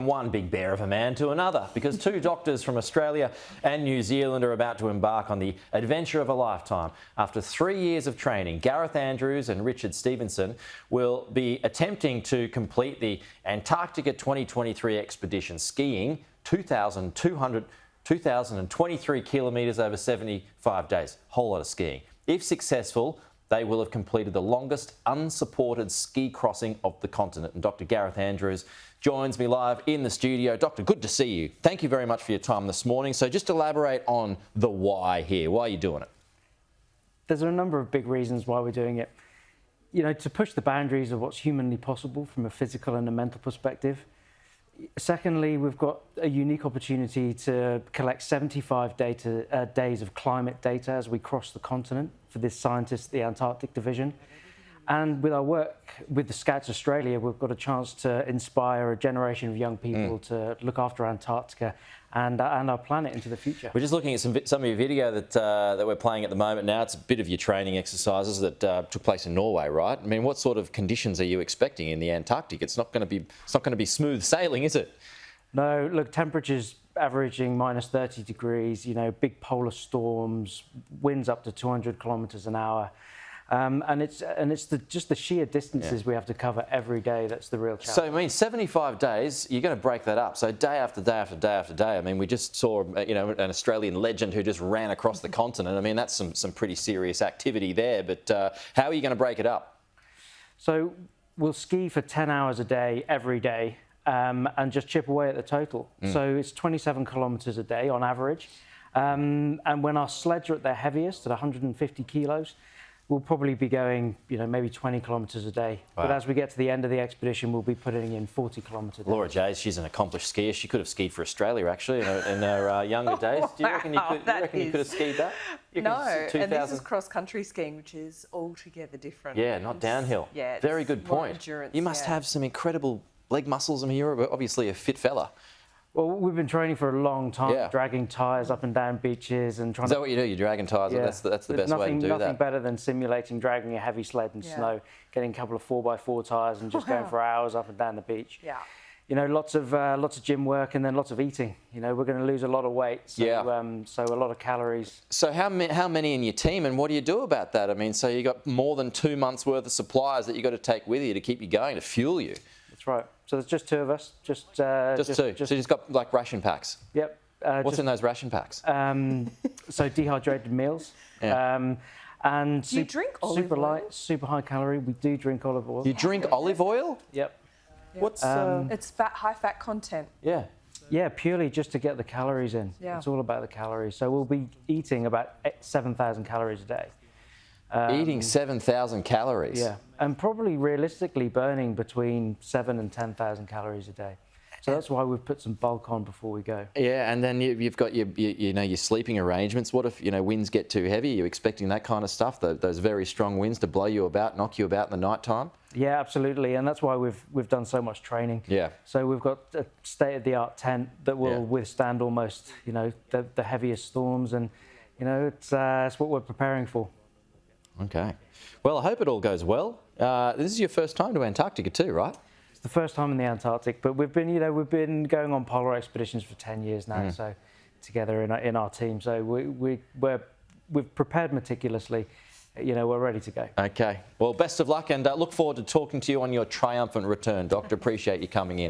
One big bear of a man to another, because two doctors from Australia and New Zealand are about to embark on the adventure of a lifetime. After 3 years of training, Gareth Andrews and Richard Stephenson will be attempting to complete the Antarctica 2023 expedition, skiing 2,023 kilometres over 75 days. Whole lot of skiing. If successful, they will have completed the longest unsupported ski crossing of the continent. And Dr. Gareth Andrews joins me live in the studio. Doctor, good to see you. Thank you very much for your time this morning. So just elaborate on the why here. Why are you doing it? There's a number of big reasons why we're doing it. You know, to push the boundaries of what's humanly possible from a physical and a mental perspective. Secondly, we've got a unique opportunity to collect 75 days of climate data as we cross the continent for this scientist at the Antarctic division. And with our work with the Scouts Australia, we've got a chance to inspire a generation of young people to look after Antarctica and our planet into the future. We're just looking at some of your video that we're playing at the moment now. It's a bit of your training exercises that took place in Norway, right? I mean, what sort of conditions are you expecting in the Antarctic? It's not going to be smooth sailing, is it? No, look, temperatures averaging minus 30 degrees, you know, big polar storms, winds up to 200 kilometres an hour. And it's just the sheer distances we have to cover every day that's the real challenge. So, I mean, 75 days, you're going to break that up. So day after day after day after day. I mean, we just saw, you know, an Australian legend who just ran across the continent. I mean, that's some pretty serious activity there. But how are you going to break it up? So we'll ski for 10 hours a day, every day, and just chip away at the total. So it's 27 kilometres a day on average. And when our sleds are at their heaviest, at 150 kilos, we'll probably be going, you know, maybe 20 kilometres a day. Wow. But as we get to the end of the expedition, we'll be putting in 40 kilometres a day. Laura Jays, she's an accomplished skier. She could have skied for Australia, actually, in her younger days. Do you reckon you could have skied that? No, and this is cross-country skiing, which is altogether different. Yeah, not downhill. Yeah, very good point. Endurance, you must have some incredible leg muscles. I mean, you're obviously a fit fella. Well, we've been training for a long time, dragging tyres up and down beaches and trying to... Is that what you do? You're dragging tyres? Yeah. That's the best way to do that. Nothing better than simulating dragging a heavy sled in snow, getting a couple of 4x4 tyres and just going for hours up and down the beach. Yeah. You know, lots of gym work and then lots of eating. You know, we're going to lose a lot of weight, so, so a lot of calories. So how many in your team, and what do you do about that? I mean, so you got more than 2 months worth of supplies that you got to take with you to keep you going, to fuel you. That's right. So there's just two of us. Just two. So you just got like ration packs. Yep. What's in those ration packs? So dehydrated meals. Yeah. And do you drink olive super oil? Light, super high calorie. We do drink olive oil. You drink olive oil? Yep. What's it's high fat content. Yeah. Yeah, purely just to get the calories in. Yeah. It's all about the calories. So we'll be eating about 7,000 calories a day. Eating 7,000 calories? Yeah, and probably realistically burning between 7,000 and 10,000 calories a day. So that's why we've put some bulk on before we go. Yeah, and then you've got your sleeping arrangements. What if, you know, winds get too heavy? Are you expecting that kind of stuff, those very strong winds to blow you about, knock you about in the night time? Yeah, absolutely, and that's why we've done so much training. Yeah. So we've got a state-of-the-art tent that will withstand almost, you know, the heaviest storms, and you know, it's what we're preparing for. Okay. Well, I hope it all goes well. This is your first time to Antarctica too, right? It's the first time in the Antarctic, but we've been going on polar expeditions for 10 years now, so together in our team. So we've prepared meticulously. You know, we're ready to go. Okay. Well, best of luck, and look forward to talking to you on your triumphant return, Doctor. Appreciate you coming in.